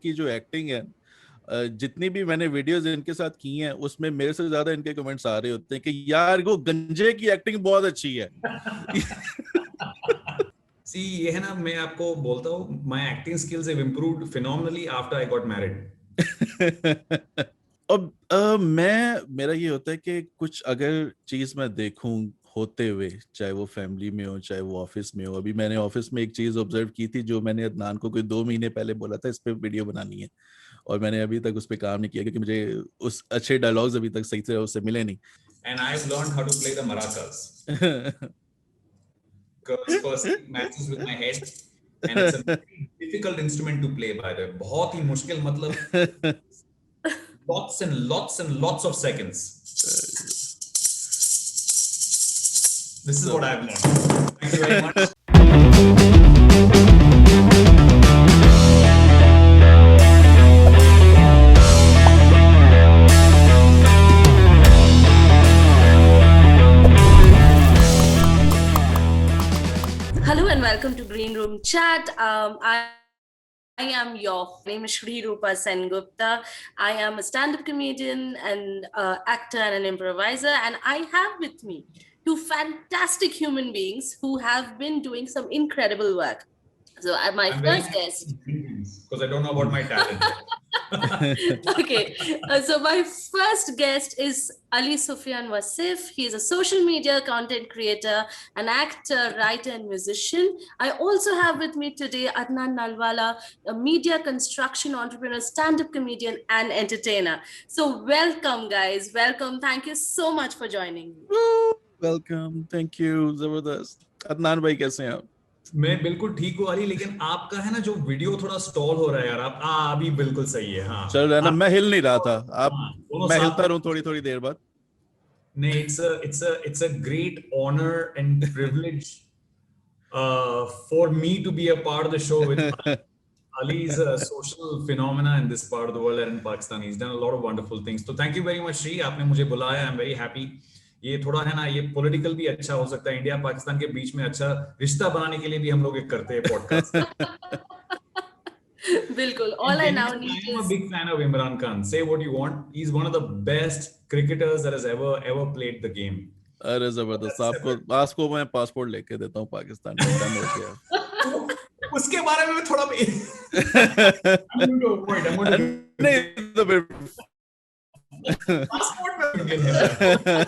की जो एक्टिंग है, जितनी भी मैंने वीडियोस इनके साथ की हैं उसमें मेरे से ज्यादा इनके कमेंट्स आ रहे होते हैं कि यार वो गंजे की एक्टिंग बहुत अच्छी है। सी ये है ना, मैं आपको बोलता हूँ, my acting skills have improved phenomenally after I got married. अब मेरा ये होता है कि कुछ अगर चीज मैं देखूं होते हुए, चाहे वो फैमिली में हो चाहे वो ऑफिस में हो। अभी मैंने ऑफिस में एक चीज ऑब्जर्व की थी जो मैंने अदनान को कोई 2 महीने पहले बोला था, इस पे वीडियो बनानी है, और मैंने अभी तक उस पर काम नहीं किया क्योंकि मुझे उस अच्छे डायलॉग्स अभी तक सही से उससे मिले नहीं। And I have learned how to play the maracas, because firstly it matches with my head and it's a very difficult instrument to play by the way, बहुत ही मुश्किल, मतलब lots and lots of seconds. This is what I've learned. Thank you very much. Hello and welcome to Green Room Chat. I am your name is Shri Rupa Sengupta. I am a stand-up comedian and actor and an improviser, and I have with me two fantastic human beings who have been doing some incredible work. So my I'm very first guest. because I don't know about my talent. Okay, so my first guest is Ali Sufyan Wasif. He is a social media content creator, an actor, writer, and musician. I also have with me today Adnan Nalwala, a media construction entrepreneur, stand-up comedian, and entertainer. So welcome, guys. Welcome. Thank you so much for joining me. Welcome, thank you, जबरदस्त। अदनान भाई कैसे हैं आप? मैं बिल्कुल ठीक हूँ अली, लेकिन आपका है ना जो वीडियो थोड़ा स्टॉल हो रहा है यार। आप अभी बिल्कुल सही है। हाँ, चल रहा है ना, आप मैं हिल नहीं रहा था। आप, हाँ, दोनों मैं साथ हिलता में। रहूं थोड़ी थोड़ी देर बाद। नहीं, it's a great honor and privilege for me to be a part of the show with Ali. Ali is a social phenomena in this part of the world and in Pakistan. He's done a lot of wonderful things. So thank you very much, Shri. आपने मुझे बुलाया. I'm very happy. ये थोड़ा है ना, ये political भी अच्छा हो सकता है। इंडिया पाकिस्तान के बीच में अच्छा रिश्ता बनाने के लिए भी हम लोग एक करते हैं podcast. Bilkul. All And I now genuinely, need I am a is big fan of Imran Khan. Say what you want. He's one of the best cricketers that has ever played the game. अरे जबरदस्त, That's आपको separate. आपको मैं passport लेके देता हूँ पाकिस्तान का, done हो गया। उसके बारे में थोड़ा I'm going to avoid. I'm going to नहीं तो फिर passport में Indian है।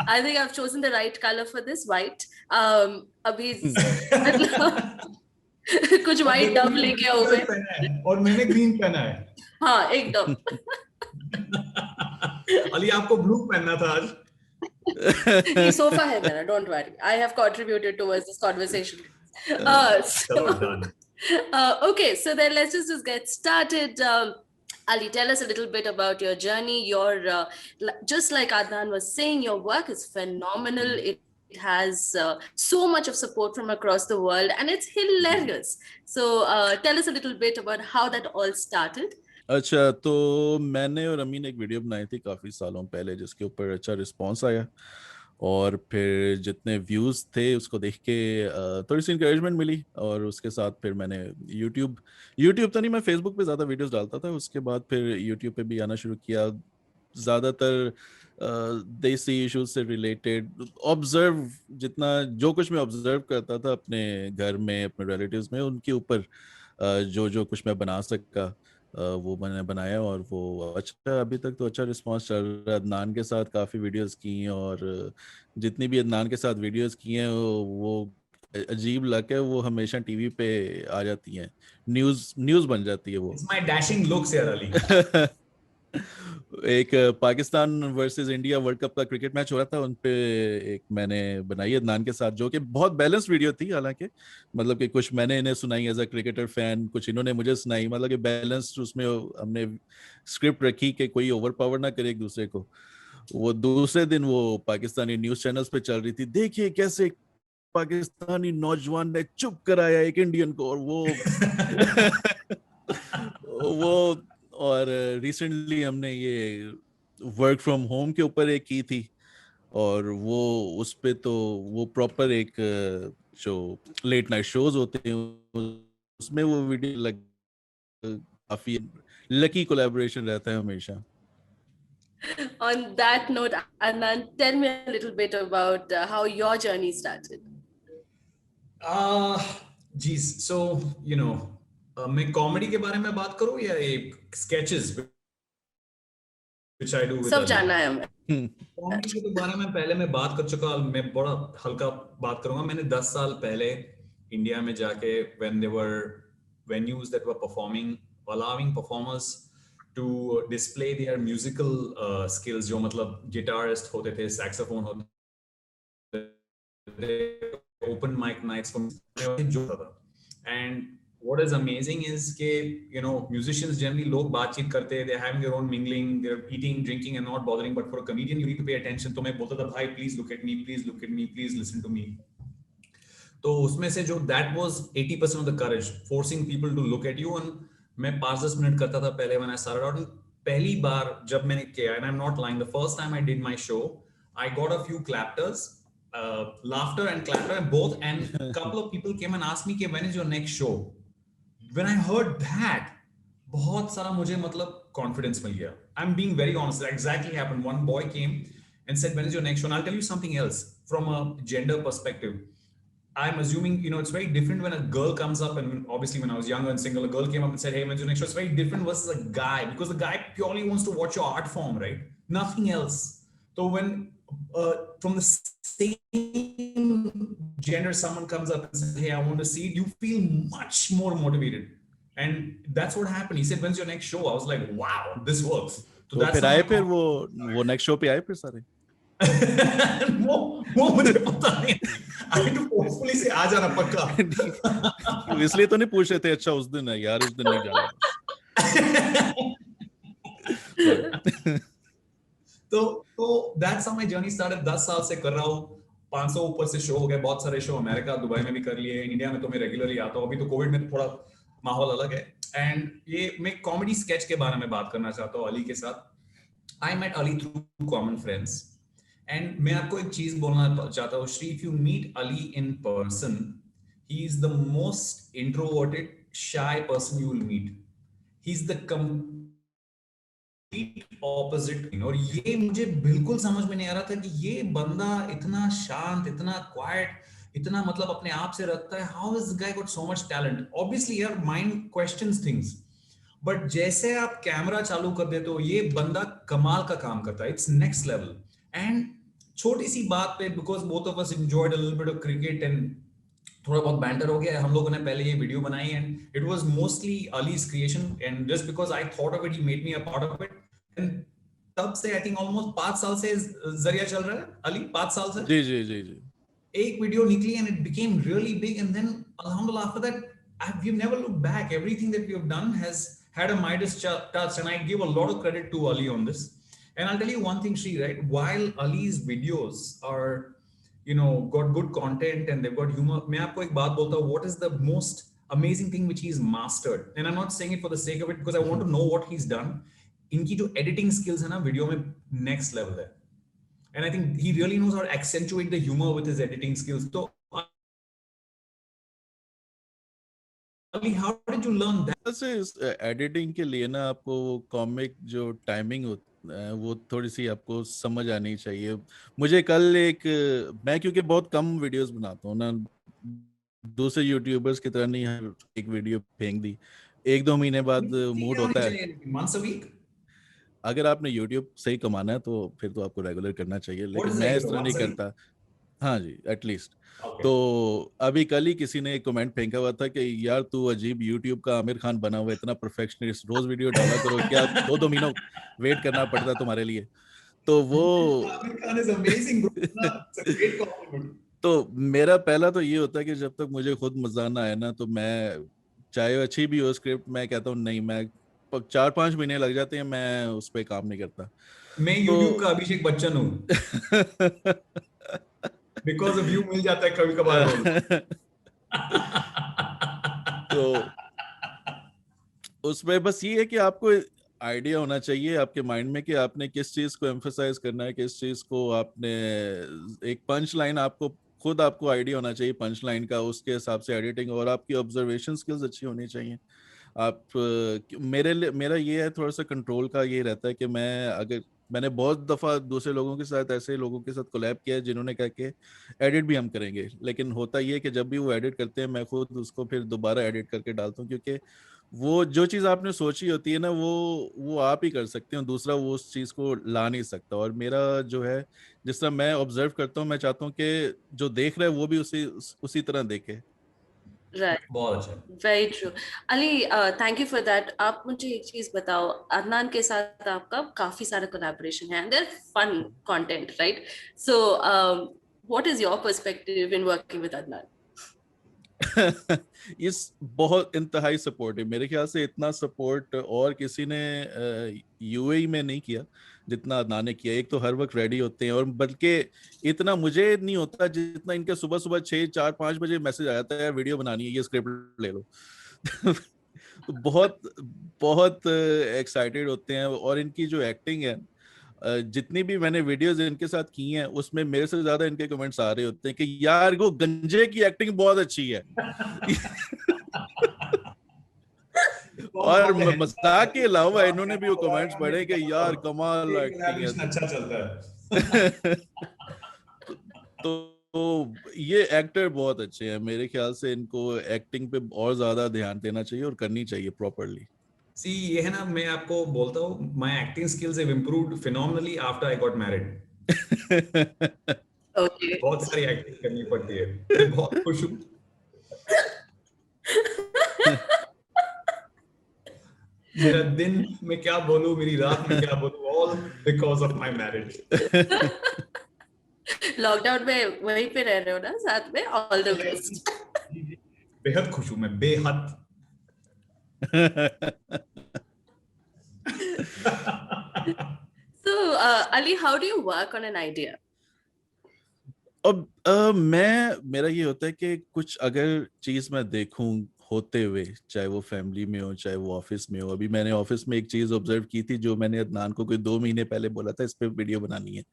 I think I've chosen the right color for this, white. अभी कुछ white dove लेके आओ मैं। और मैंने ग्रीन पहना है। हाँ, एकदम। अली आपको ब्लू पहनना था आज। ये सोफा है मेरा, don't worry. I have contributed towards this conversation. चलो done. Okay, so then let's just get started. Ali, tell us a little bit about your journey. Just like Adnan was saying, your work is phenomenal. It has so much of support from across the world, and it's hilarious. So tell us a little bit about how that all started. अच्छा, तो मैंने और अमीन एक video बनाई थी काफ़ी सालों पहले जिसके ऊपर अच्छा रिस्पांस आया, और फिर जितने व्यूज़ थे उसको देख के थोड़ी सी इंकरेजमेंट मिली, और उसके साथ फिर मैंने यूट्यूब यूट्यूब तो नहीं, मैं फेसबुक पे ज़्यादा वीडियोस डालता था। उसके बाद फिर यूट्यूब पे भी आना शुरू किया, ज़्यादातर देसी इश्यूज से रिलेटेड ऑब्जर्व, जितना जो कुछ मैं ऑब्जर्व करता था अपने घर में, अपने रिलेटिव्स में, उनके ऊपर जो जो कुछ मैं बना सका वो मैंने बनाया, और वो अच्छा, अभी तक तो अच्छा रिस्पांस चल रहा है। अदनान के साथ काफ़ी वीडियोस की हैं, और जितनी भी अदनान के साथ वीडियोस की हैं वो अजीब लग है, वो हमेशा टीवी पे आ जाती हैं, न्यूज़ न्यूज़ बन जाती है वो। It's my dashing looks यार अली। एक Pakistan versus India world cup का क्रिकेट मैच हो रहा था, उन पे एक मैंने बनाई है अदनान के साथ, जो कि बहुत बैलेंस वीडियो थी। हालांकि मतलब कि कुछ मैंने इन्हें सुनाई एज अ क्रिकेटर फैन, कुछ इन्होंने मुझे सुनाई, मतलब कि बैलेंस उसमें हमने स्क्रिप्ट रखी कि कोई ओवर पावर ना करे एक दूसरे को। वो दूसरे दिन वो पाकिस्तानी न्यूज चैनल्स पे चल रही थी, देखिए कैसे पाकिस्तानी नौजवान ने चुप कराया एक इंडियन को, और वो वो और रिसेंटली हमने ये वर्क फ्रॉम होम के ऊपर एक की थी, और वो उस पे तो वो प्रॉपर एक जो लेट नाइट शोज होते हैं उसमें वो वीडियो लग काफी लकी कोलैबोरेशन रहता है हमेशा। On that note, Anand, tell me a little bit about how your journey started. Geez, so you know, मैं कॉमेडी के बारे में बात करूं या एक sketches which I do with सब Ali? जानना है हमें। कॉमेडी के बारे में पहले मैं बात कर चुका, मैं बड़ा हल्का बात करूंगा। मैंने 10 साल पहले इंडिया में जाके when there were venues that were performing, allowing performers to display their musical skills, जो मतलब गिटारिस्ट होते थे, सैक्सोफोन होते थे, open mic nights जो था। And what is amazing is कि you know musicians generally लोग बातचीत करते, they're having their own mingling, they're eating, drinking and not bothering, but for a comedian you need to pay attention। तो मैं बोलता था भाई please look at me, please look at me, please listen to me। तो उसमें से जो that was 80% of the courage, forcing people to look at you। and मैं 5-10 मिनट करता था पहले when I started out। पहली बार जब मैंने किया, and I'm not lying, the first time I did my show I got a few clappers, laughter and clapper and both, and a couple of people came and asked me कि when is your next show। When I heard that, बहुत सारा मुझे मतलब confidence मिल गया। I'm being very honest, that exactly happened। One boy came and said when is your next show, and I'll tell you something else from a gender perspective। I'm assuming, you know, it's very different when a girl comes up, and obviously when I was younger and single, a girl came up and said, hey, when's your next show? It's very different versus a guy, because the guy purely wants to watch your art form, right? Nothing else. So when from the same gender, someone comes up and says, hey, I want to see it, you feel much more motivated. And that's what happened. He said, when's your next show? I was like, wow, this works. So तो फिर आए, फिर वो next show पे आए फिर सारे? वो मुझे पता नहीं। आई टू फोर्सफुली से आ जाना पक्का। इसलिए तो नहीं पूछ रहे थे अच्छा उस दिन है यार, उस दिन नहीं जाना। तो that's how my journey started। 10 साल से कर रहा हूँ, 500 ऊपर से शो हो गए, बहुत सारे शो अमेरिका, दुबई में भी कर लिए, इंडिया में तो मैं रेगुलरली आता हूँ। अभी तो कोविड में थोड़ा माहौल अलग है। एंड ये मैं कॉमेडी स्केच के बारे में बात करना चाहता हूँ अली के साथ। I met Ali through common friends. And मैं आपको एक चीज बोलना चाहता हूँ Shri, if you meet Ali in person, he is the most introverted shy person you will meet. He is the opposite. और ये मुझे बिल्कुल समझ में नहीं आ रहा था कि ये बंदा इतना शांत, इतना क्वाइट, इतना मतलब अपने आप से रखता है। How is guy got so much talent? Obviously your mind questions things, but जैसे आप कैमरा चालू कर देते हो ये बंदा कमाल का काम करता है। It's next level. एंड छोटी सी बात पे, because both of us enjoyed a little bit of cricket and थोड़ा बहुत बैंटर हो गया, हम लोगों ने पहले ये वीडियो बनाई and it was mostly allies creation. And just because I thought of it, he made me a part of it. And तब से आई थिंक ऑलमोस्ट 5 साल से जरिया चल रहा है अली, 5 साल से। जी जी जी जी। एक वीडियो निकली and it became really big, and then अल्हम्दुलिल्लाह after that we've never looked back। Everything that we have done has had a Midas touch, and I give a lot of credit to Ali on this। And I'll tell you one thing, Shri, right? While Ali's videos are, you know, got good content and they've got humor, मैं आपको एक बात बोलता हूँ, what is the most amazing thing which he's mastered? And I'm not saying it for the sake of it, because I want to know what he's done। इनकी जो editing skills है ना वीडियो में next level है। And I think he really knows how to accentuate the humor with his editing skills। तो Ali, how did you learn that? वैसे editing के लिए ना आपको कॉमिक जो टाइमिंग होती है वो थोड़ी सी आपको समझ आनी चाहिए। मुझे कल मैं क्योंकि बहुत कम वीडियोस बनाता हूँ ना, दूसरे यूट्यूबर्स की तरह नहीं हर एक वीडियो फेंक दी, 1-2 महीने बाद मूड होता है। Once a week? अगर आपने यूट्यूब सही कमाना है तो फिर तो आपको रेगुलर करना चाहिए, What लेकिन is मैं इस regular? तरह नहीं Once a week? करता। हाँ जी, एटलीस्ट। Okay। तो अभी कल ही किसी ने एक कमेंट फेंका हुआ था कि यार तू अजीब यूट्यूब का आमिर खान बना हुआ है, इतना परफेक्शनिस्ट, रोज वीडियो डाला करो, क्या 2-2 महीनों वेट करना पड़ता है तुम्हारे लिए? तो वो Aamir Khan is amazing, bro। It's a great compliment। तो मेरा पहला तो ये होता है कि जब तक मुझे खुद मजा ना आए ना, तो मैं चाहे अच्छी भी हो स्क्रिप्ट, मैं कहता हूँ नहीं, मैं 4-5 महीने लग जाते हैं, मैं उस पर काम नहीं करता। मैं YouTube का अभिषेक बच्चन हूँ। Because of you मिल जाता है कभी कभार रोल। तो उसमें बस ये है कि आपको आइडिया होना चाहिए आपके माइंड में कि आपने किस चीज को एम्फसाइज करना है, किस चीज को आपने, एक पंच लाइन आपको खुद आपको आइडिया होना चाहिए पंच लाइन का, उसके हिसाब से एडिटिंग, और आपकी ऑब्जर्वेशन स्किल्स अच्छी होनी चाहिए। मेरा ये है, थोड़ा सा कंट्रोल का ये रहता है कि मैंने बहुत दफा दूसरे लोगों के साथ, ऐसे लोगों के साथ कोलैब किया है जिन्होंने कहा कि एडिट भी हम करेंगे, लेकिन होता ये है कि जब भी वो एडिट करते हैं मैं खुद उसको फिर दोबारा एडिट करके डालता हूँ, क्योंकि वो जो चीज़ आपने सोची होती है ना, वो आप ही कर सकते हो, दूसरा वो उस चीज़ को ला नहीं सकता। और मेरा जो है, जिस तरह मैं ऑब्जर्व करता हूँ, मैं चाहता हूँ कि जो देख रहा है वो भी उसी तरह देखे। Right. बहुत अच्छा। Very true. Ali, thank you for that. आप मुझे एक चीज बताओ, अदनान के साथ आपका काफी सारा collaboration है, and they're fun content, right? So, what is your perspective in working with Adnan? इस बहुत इंतहाई सपोर्ट है, मेरे ख्याल से इतना सपोर्ट और किसी ने यूएई में नहीं किया जितना अदनान ने किया। एक तो हर वक्त रेडी होते हैं, और बल्कि इतना मुझे नहीं होता जितना इनके सुबह सुबह 6, 4, 5 बजे मैसेज आ जाता है, यार वीडियो बनानी है, ये स्क्रिप्ट ले लो। तो बहुत बहुत एक्साइटेड होते हैं। और इनकी जो एक्टिंग है, जितनी भी मैंने वीडियोस इनके साथ की हैं, उसमें मेरे से ज्यादा इनके कमेंट्स आ रहे होते हैं कि यार वो गंजे की एक्टिंग बहुत अच्छी है। और मजाक के अलावा इन्होंने भी वो कमेंट्स पढ़े कि यार कमाल एक्टिंग है। अच्छा चलता है। तो ये एक्टर बहुत अच्छे हैं, मेरे ख्याल से इनको एक्टिंग पे और ज्यादा ध्यान देना चाहिए और करनी चाहिए प्रॉपरली। सी ये है ना, मैं आपको बोलता हूँ, my acting skills have improved phenomenally after I got married. Okay. बहुत सारी एक्टिंग करनी पड़ती है, मैं बहुत खुश हूँ। मेरा दिन में क्या बोलूं, मेरी रात में क्या बोलूं, all because of my marriage. Lockdown में वहीं पे रह रहे हो ना साथ में, ऑल द बेस्ट। बेहद खुश हूं मैं, बेहद। So, Ali, how do you work on an idea? अब मेरा ये होता है कि कुछ अगर चीज मैं देखूं होते हुए, चाहे वो फैमिली में हो चाहे वो ऑफिस में हो। अभी मैंने ऑफिस में एक चीज ऑब्जर्व की थी, जो मैंने अदनान को कोई 2 महीने पहले बोला था, इस पे वीडियो बनानी है,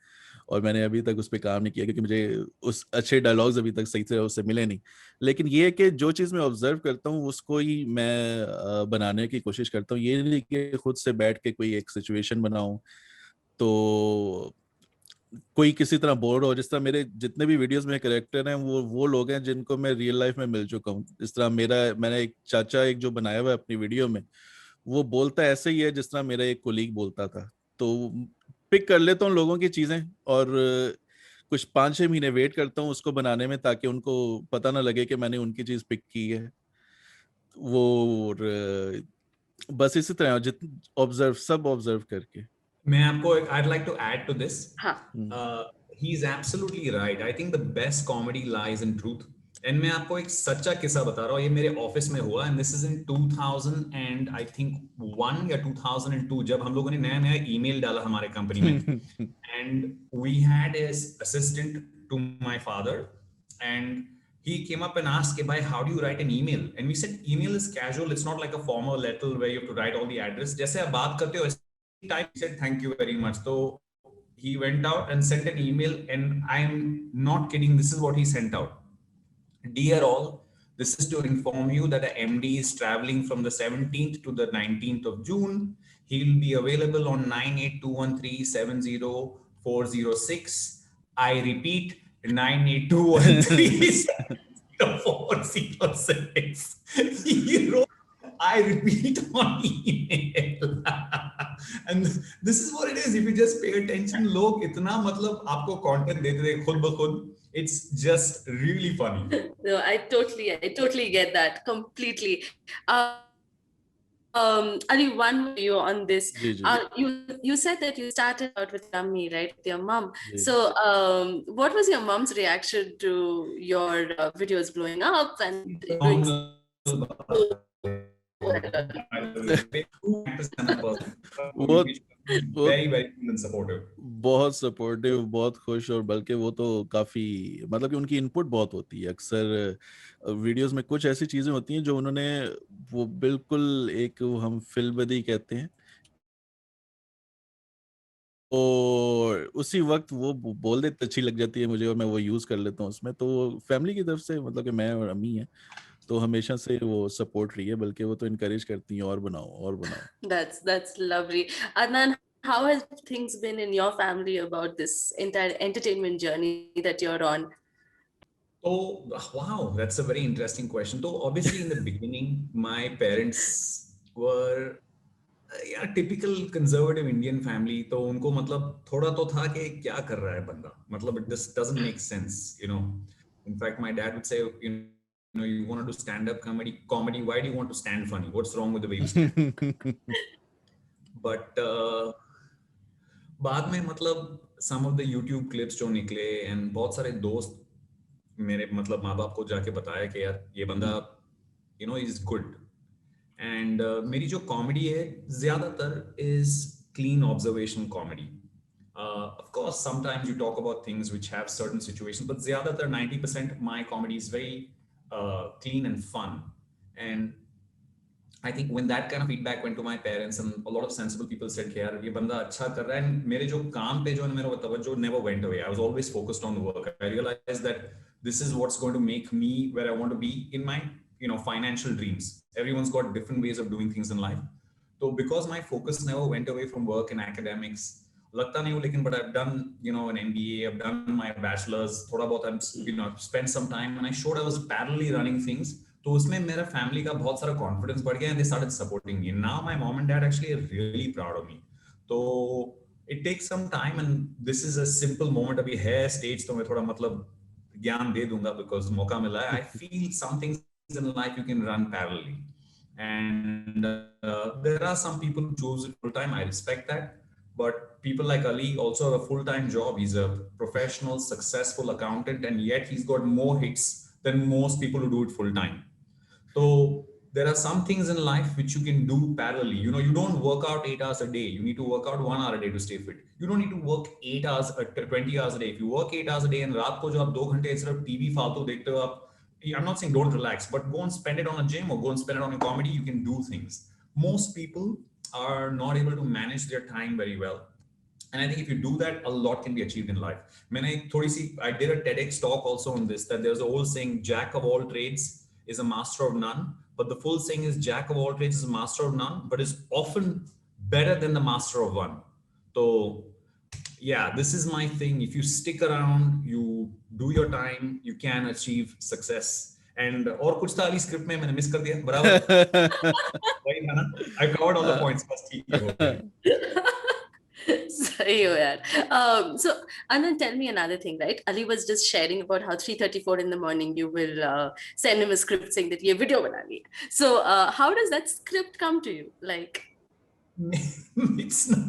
और मैंने अभी तक उस पर काम नहीं किया, क्योंकि मुझे उस अच्छे डायलॉग्स अभी तक सही से उससे मिले नहीं। लेकिन ये है कि जो चीज़ मैं ऑब्जर्व करता हूँ उसको ही मैं बनाने की कोशिश करता हूँ। ये नहीं कि खुद से बैठ के कोई एक सिचुएशन बनाऊं तो कोई किसी तरह बोर हो। जिस तरह मेरे जितने भी वीडियोस में कैरेक्टर हैं, वो लोग हैं जिनको मैं रियल लाइफ में मिल चुका हूँ। इस तरह मैंने एक चाचा एक जो बनाया हुआ है अपनी वीडियो में, वो बोलता ऐसे ही है जिस तरह मेरा एक कोलीग बोलता था। तो पिक कर लेता हूँ लोगों की चीजें, और कुछ 5-6 महीने वेट करता हूँ उसको बनाने में, ताकि उनको पता ना लगे कि मैंने उनकी चीज पिक की है। वो और, बस इसी तरह जित सब ऑब्जर्व करके। मैं आपको एक, I'd like to add to this. हाँ. He's absolutely right. I think the best comedy lies in truth. And मैं आपको एक सच्चा किस्सा बता रहा हूँ, ये मेरे ऑफिस में हुआ, and this is in 2000 and I think 1 या 2002, जब हम लोगों ने नया नया ईमेल डाला हमारे कंपनी में, and we had an assistant to my father, and he came up and asked, "Bhai, how do you write an email?" And we said, email is casual. It's not like a formal letter where you have to write all the address. जैसे आप बात करते हो, time he said thank you very much. So he went out and sent an email, and I'm not kidding, this is what he sent out. Dear all, this is to inform you that the MD is traveling from the 17th to the 19th of June. He will be available on 9821370406. I repeat, 9821370406. He wrote, I repeat on email. And this is what it is. If you just pay attention, लोग इतना मतलब आपको content देते थे खुद ब खुद. It's just really funny. No, I totally get that completely. Ali, one view on this. जी जी You said that you started out with Yummy, right, with your mom. जी। So, what was your mom's reaction to your videos blowing up and doing? वो Very, very cool and supportive. बहुत supportive, बहुत खुश, और बल्कि वो तो काफी, मतलब कि उनकी इनपुट बहुत होती है। अक्सर वीडियोस में कुछ ऐसी चीजें होती हैं जो उन्होंने, वो बिल्कुल एक हम फिल्मबदी कहते हैं, और उसी वक्त वो बोल देते अच्छी लग जाती है मुझे, और मैं वो यूज कर लेता हूँ उसमें। तो फैमिली की तरफ से, मतलब कि मैं और अम्मी है, तो हमेशा से वो सपोर्ट रही है, बल्कि वो तो इनकरेज करती हैं और बनाओ और बनाओ। That's lovely. Adnan, how has things been in your family about this entire entertainment journey that you're on? Oh, wow, that's a very interesting question. So obviously in the beginning, my parents were yeah, typical conservative Indian family. तो उनको मतलब थोड़ा तो था कि क्या कर रहा है बंदा, मतलब it just doesn't make sense, you know. In fact, my dad would say, you know, you want to do stand-up comedy, why do you want to stand funny? What's wrong with the way you stand? But बाद में मतलब some of the YouTube clips जो निकले and बहुत सारे दोस्त मेरे मतलब माँ बाप को जाके बताया कि यार ये बंदा you know is good and मेरी जो कॉमेडी है ज्यादातर is clean observation comedy of course sometimes you talk about things which have certain situations but zyadatar 90% my comedy is very clean and fun and I think when that kind of feedback went to my parents and a lot of sensible people said कि यार ये बंदा अच्छा कर रहा है and मेरे जो काम पे जो है मेरा तवज्जो never went away. I was always focused on the work. I realized that this is what's going to make me where I want to be in my financial dreams. Everyone's got different ways of doing things in life. So because my focus never went away from work and academics, लगता नहीं हूँ लेकिन but I've done an MBA, I've done my bachelor's, थोड़ा बहुत I've spent some time and I showed I was parallelly running things. तो उसमें मेरा family का बहुत सारा कॉन्फिडेंस बढ़ गया and they started supporting me. Now my mom and dad actually are really proud of me. तो it takes some time and this is a simple moment. अभी है stage तो मैं थोड़ा मतलब ज्ञान दे दूंगा because मौका मिला है. I feel some things in life you can run parallelly and there are some people who choose it full time. I respect that. But people like Ali also have a full-time job. He's a professional, successful accountant, and yet he's got more hits than most people who do it full-time. So there are some things in life which you can do parallelly. You don't work out 8 hours a day. You need to work out 1 hour a day to stay fit. You don't need to work 8 hours, 20 hours a day. If you work 8 hours a day and रात को जो आप 2 घंटे सिर्फ TV फालतू देखते हो आप, I'm not saying don't relax, but go and spend it on a gym or go and spend it on a comedy. You can do things. Most people are not able to manage their time very well. And I think if you do that, a lot can be achieved in life. I did a TEDx talk also on this, that there's a whole saying, Jack of all trades is a master of none. But the full saying is Jack of all trades is a master of none, but is often better than the master of one. So yeah, this is my thing. If you stick around, you do your time, you can achieve success. And और कुछ था Ali script में मैंने miss कर दिया बराबर वही था ना I covered all the points बस ठीक है हो गया Sorry, yaar. So, Anand, tell me another thing, right? Ali was just sharing about how 3:34 in the morning you will send him a script saying that ye video banani hai. So, how does that script come to you? Like, it's not,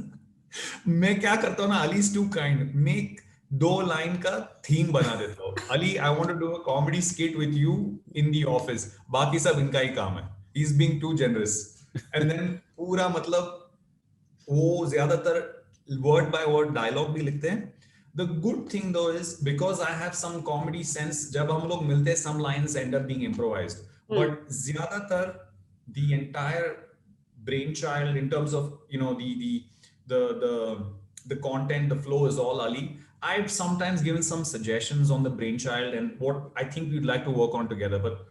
मैं क्या करता हूँ ना Ali is too kind. Make 2 line का theme बना देता हूँ. Ali, I want to do a comedy skit with you in the office. बाकी सब इनका ही काम है. He's being too generous. And then पूरा मतलब वो ज्यादातर word by word dialogue भी लिखते हैं. The good thing though is because I have some comedy sense, जब हम लोग मिलते हैं some lines end up being improvised. But ज्यादातर the entire brainchild in terms of the content, the flow is all Ali. I've sometimes given some suggestions on the brainchild and what I think we'd like to work on together. But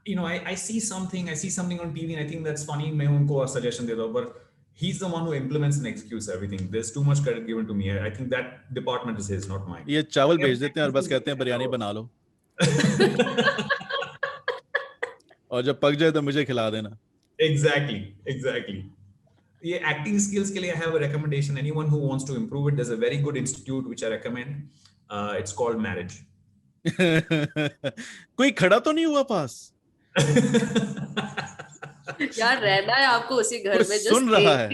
I see something on TV and I think that's funny. मैं उनको suggestion देता हूँ, but he's the one who implements and executes everything. There's too much credit given to me. I think that department is his, not mine. ये चावल भेज देते हैं और बस कहते हैं बिरयानी बना लो और जब पक जाए तो मुझे खिला देना. Exactly. ये acting skills के लिए I have a recommendation. Anyone who wants to improve it, there's a very good institute which I recommend. It's called Marriage. कोई खड़ा तो नहीं हुआ पास? यार रहना है आपको उसी घर में, सुन रहा है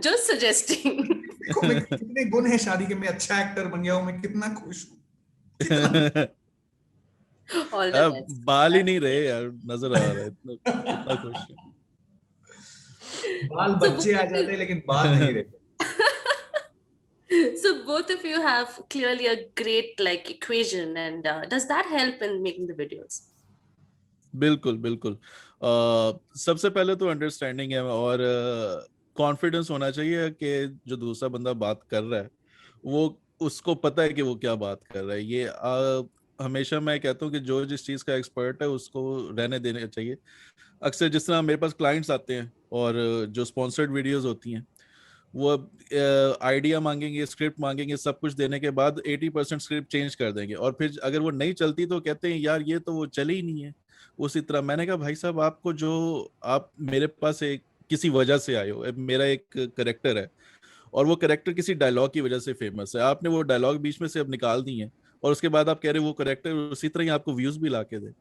just suggesting. देखो मैं कितने गुण है शादी के, मैं अच्छा एक्टर बन गया हूँ, मैं कितना खुश हूँ. All the best. बाल ही नहीं रहे यार, नजर आ रहा है इतना खुश. बाल बच्चे आ जाते हैं लेकिन बाल नहीं रहते. So both of you have clearly a great equation, and does that help in making the videos? बिल्कुल. सबसे पहले तो अंडरस्टैंडिंग है और कॉन्फिडेंस होना चाहिए कि जो दूसरा बंदा बात कर रहा है वो उसको पता है कि वो क्या बात कर रहा है. ये हमेशा मैं कहता हूँ कि जो जिस चीज़ का एक्सपर्ट है उसको रहने देना चाहिए। अक्सर जिस तरह मेरे पास क्लाइंट्स आते हैं और जो स्पॉन्सर्ड वीडियोस होती हैं, वो आइडिया मांगेंगे, स्क्रिप्ट मांगेंगे, सब कुछ देने के बाद 80% स्क्रिप्ट चेंज कर देंगे, और फिर अगर वो नहीं चलती तो कहते हैं यार ये तो वो चली ही नहीं है। उसी तरह मैंने कहा भाई साहब, आपको जो आप मेरे पास एक किसी वजह से आए हो, मेरा एक करेक्टर है और वो करेक्टर किसी डायलॉग की वजह से फेमस है, आपने वो डायलॉग बीच में से अब निकाल दी है और उसके बाद आप कह रहे हो वो करेक्टर उसी तरह ही आपको व्यूज भी ला के दे।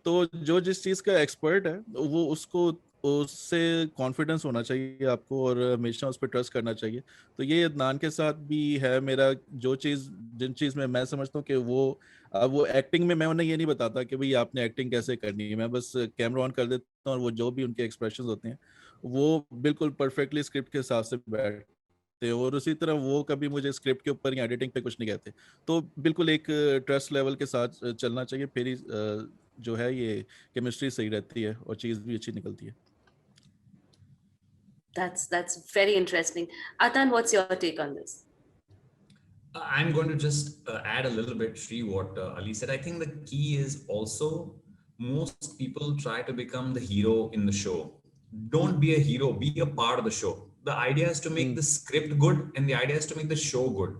तो जो जिस चीज का एक्सपर्ट है वो उसको उससे कॉन्फिडेंस होना चाहिए आपको और हमेशा उस पर ट्रस्ट करना चाहिए। तो ये अदनान के साथ भी है मेरा, जो चीज़ जिन चीज़ में मैं समझता हूँ कि वो अब वो एक्टिंग में मैं उन्हें ये नहीं बताता कि भाई आपने एक्टिंग कैसे करनी है, मैं बस कैमरा ऑन कर देता हूँ और वो जो भी उनके एक्सप्रेशंस होते हैं वो बिल्कुल परफेक्टली स्क्रिप्ट के हिसाब से बैठते हैं, और उसी तरह वो कभी मुझे स्क्रिप्ट के ऊपर या एडिटिंग पे कुछ नहीं कहते। तो बिल्कुल एक ट्रस्ट लेवल के साथ चलना चाहिए, फिर ही जो है ये केमिस्ट्री सही रहती है और चीज़ भी अच्छी निकलती है। That's very interesting. Atan, what's your take on this? I'm going to just add a little bit, Shri, what Ali said. I think the key is also most people try to become the hero in the show. Don't be a hero, be a part of the show. The idea is to make the script good, and the idea is to make the show good.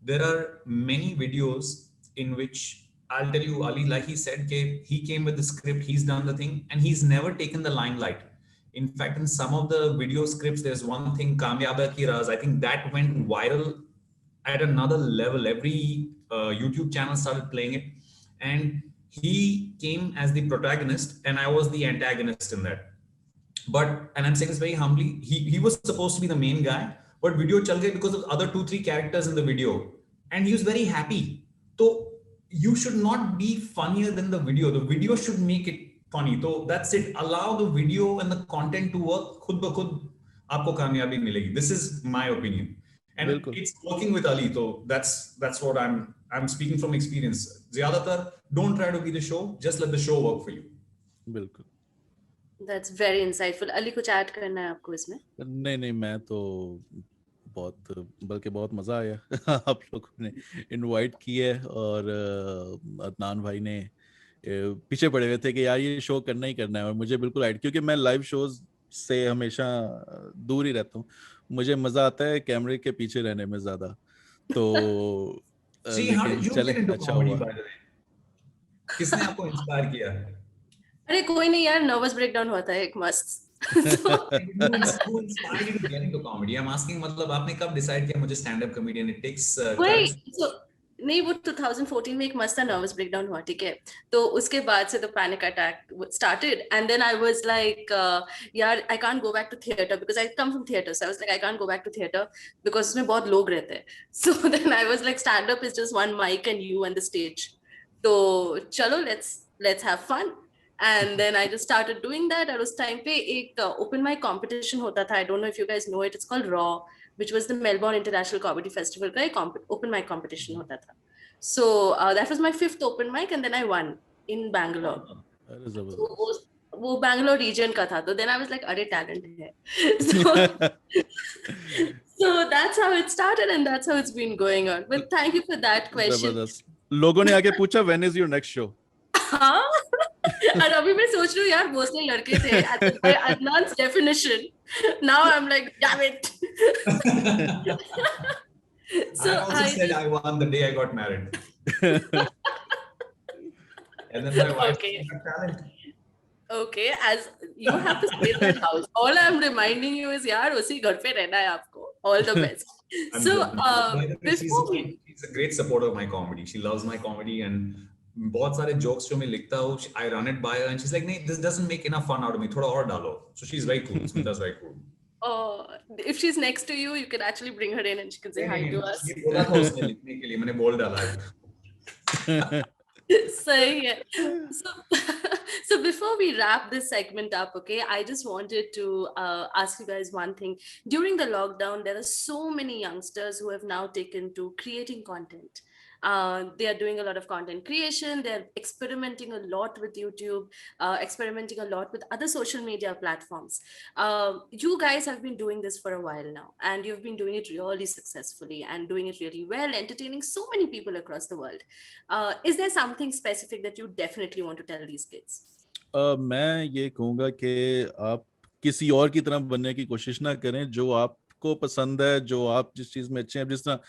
There are many videos in which I'll tell you, Ali, like he said, he came with the script, he's done the thing, and he's never taken the limelight. In fact, in some of the video scripts, there's one thing, Kamyaba Ki Raz, I think that went viral at another level. Every YouTube channel started playing it, and he came as the protagonist, and I was the antagonist in that. But, and I'm saying this very humbly, he was supposed to be the main guy, but video chal gayi because of other 2-3 characters in the video, and he was very happy. So you should not be funnier than the video. The video should make it funny. So that's it. Allow the video and the content to work. खुद ब खुद आपको कामयाबी मिलेगी. This is my opinion. And बिल्कुल it's working with Ali. So that's what I'm speaking from experience. ज़्यादातर don't try to be the show. Just let the show work for you. बिल्कुल। That's very insightful. Ali, कुछ add करना है आपको इसमें? नहीं नहीं, मैं तो बहुत, बल्कि बहुत मज़ा आया आप लोगों ने इनवाइट किया है, और अदनान भाई ने पीछे पड़े हुए थे कि यार ये शो करना ही करना है, और मुझे बिल्कुल आइड, क्योंकि मैं लाइव शोज से हमेशा दूर ही रहता हूँ। मुझे मज़ा आता है कैमरे के पीछे रहने में ज़्यादा। तो See, how did लेकिन you चले, get into अच्छा comedy, हुआ। by the way? किसने आपको इंस्पायर किया? अरे कोई नहीं यार, नर्वस ब्रेकडाउन हुआ था एक मस्त। Who inspired you to get into comedy? I'm asking, मतलब आपने कब decide किया मुझे stand up comedian? It takes courage. नहीं, वो 2014 में एक मस्त सा नर्वस ब्रेकडाउन हुआ, ठीक है। तो उसके बाद से तो panic attack started, and then I was like यार I can't go back to theatre because I come from theatre, so I was like I can't go back to theatre because उसमें बहुत लोग रहते हैं। So then I was like stand up is just one mic and you and the stage, तो चलो let's have fun. And then I just started doing that. और उस time पे एक open mic competition होता था, I don't know if you guys know it, it's called Raw, which was the Melbourne International Comedy Festival का एक open mic competition होता था. So that was my 5th open mic, and then I won in Bangalore. अरे जबरदस्त। वो Bangalore reason का था, तो then I was like अरे टैलेंट है। So that's how it started and that's how it's been going on. But thank you for that question. जबरदस्त। लोगों ने आके पूछा when is your next show? हाँ, और अभी मैं सोच रही हूँ यार भोसले लड़के थे by Adnan's definition. Now I'm like damn it. So I also said I won the day I got married. And then my wife got talent. Okay, as you have to stay in that house. All I'm reminding you is यार उसी घर पे रहना है आपको. All the best. So she's a great supporter of my comedy. She loves my comedy and बहुत सारे jokes जो मैं लिखता हूँ, I run it by her and she's like, नहीं, this doesn't make enough fun out of me. थोड़ा और डालो. So she's very cool. Smita's very cool. Oh, if she's next to you, you can actually bring her in and she can say hi to us. ये बोला था उसने लिखने के लिए, मैंने बोल डाला है. Sahi hai. So before we wrap this segment up, okay, I just wanted to ask you guys one thing. During the lockdown, there are so many youngsters who have now taken to creating content. They are doing a lot of content creation. They're experimenting a lot with YouTube, experimenting a lot with other social media platforms. You guys have been doing this for a while now, and you've been doing it really successfully and doing it really well, entertaining so many people across the world. Is there something specific that you definitely want to tell these kids? मैं ये कहूँगा कि आप किसी और की तरह बनने की कोशिश ना करें, जो आपको पसंद है, जो आप जिस चीज में अच्छे हैं। जिस तरह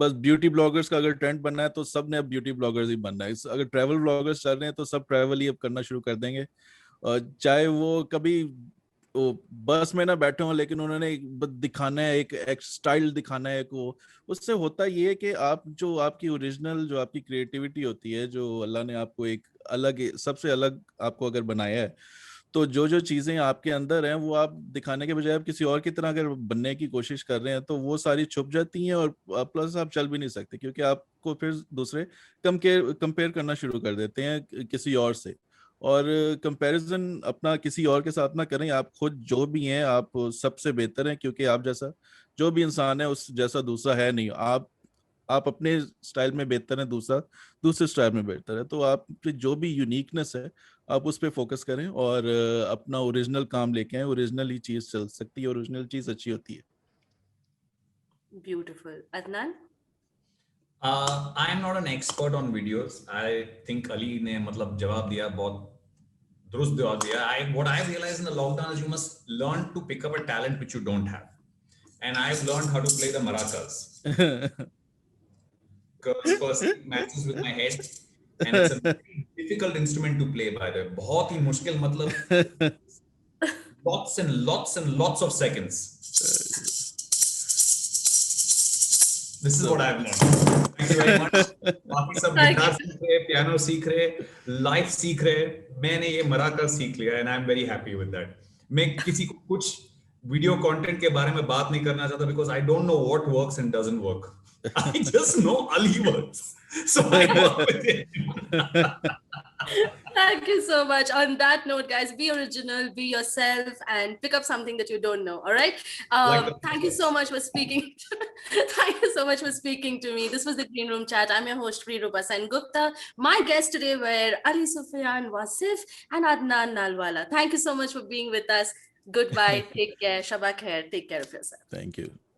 बस ब्यूटी ब्लॉगर्स का अगर ट्रेंड बनना है तो सब ने अब ब्यूटी ब्लॉगर्स ही बनना है। अगर ट्रैवल ब्लॉगर्स चल रहे हैं तो सब ट्रैवल ही अब करना शुरू कर देंगे। चाहे वो कभी वो बस में ना बैठे हों, लेकिन उन्होंने दिखाना है, एक स्टाइल दिखाना है को। उससे होता ये है कि आप जो आपकी ओरिजिनल जो आपकी क्रिएटिविटी होती है, जो अल्लाह ने आपको एक अलग सबसे अलग आपको अगर बनाया है, तो जो जो चीजें आपके अंदर हैं वो आप दिखाने के बजाय आप किसी और की तरह अगर बनने की कोशिश कर रहे हैं तो वो सारी छुप जाती हैं, और प्लस आप चल भी नहीं सकते क्योंकि आपको फिर दूसरे कंपेयर करना शुरू कर देते हैं किसी और से। और कंपैरिजन अपना किसी और के साथ ना करें। आप खुद जो भी हैं आप सबसे बेहतर हैं, क्योंकि आप जैसा जो भी इंसान है उस जैसा दूसरा है नहीं। आप अपने स्टाइल में बेहतर हैं, दूसरा दूसरे स्टाइल में बेहतर है। तो आप जो भी यूनिकनेस है आप उस पर फोकस करें और अपना ओरिजिनल काम लेके आए। ओरिजिनल ही चीज चल सकती है, ओरिजिनल चीज अच्छी होती है। Beautiful. Adnan? I am not an expert on videos. I think Ali ने मतलब जवाब दिया, बहुत दुरुस्त जवाब दिया. What I realized in the lockdown is you must learn to pick up a talent which you don't have. And I've learned how to play the maracas. Because first it matches with my head, and it's a very difficult instrument to play, by the way. बहुत ही मुश्किल, मतलब lots and lots and lots of seconds. This is what I've learned. Thank you very much. बाकी सब guitar सीख रहे, piano सीख रहे, life सीख रहे, मैंने ये मराका सीख लिया, and I'm very happy with that. मैं किसी को कुछ वीडियो कंटेंट के बारे में बात नहीं करना चाहता, because I don't know what works and doesn't work. I just know Ali works, so I work with it. Thank you so much. On that note, guys, be original, be yourself, and pick up something that you don't know. All right. Thank you so much for speaking. Thank you so much for speaking to me. This was the Green Room Chat. I'm your host, Prirupa Sengupta. My guests today were Ali Sufyan Wasif and Adnan Nalwala. Thank you so much for being with us. Goodbye. Take care. Shabba khair. Take care of yourself. Thank you.